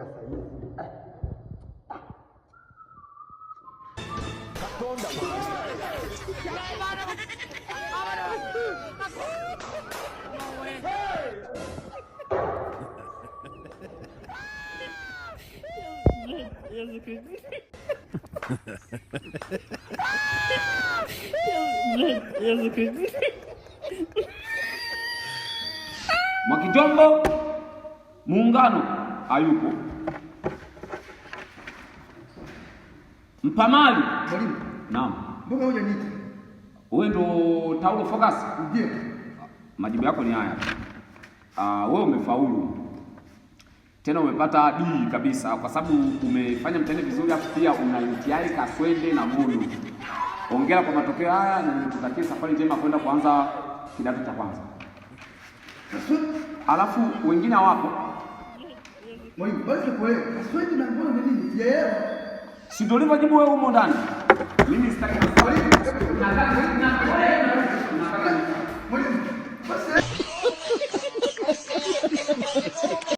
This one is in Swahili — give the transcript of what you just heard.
mpaka sasa hivi. Mwakijombo Muungano hayupo. Mpamali. Mwalimu. Naam. Mbona hoja nini? Wewe ndo Taulo Focus? Ndio. Majibu yako ni haya. Wewe umefaulu. Tena umepata D kabisa kwa sababu umefanya mtihani vizuri, afu pia una mtihani kaswende na mono. Hongera kwa matokeo haya na nikutakia safari njema kwenda kuanza kidato cha kwanza. Alafu wengine hawapo. Mwalimu, basi kuelewa. Kaswende na mono ni nini? Sijaelewa. Si ndio ulivyojibu wewe humo ndani? Mimi sitaki. Mwalimu,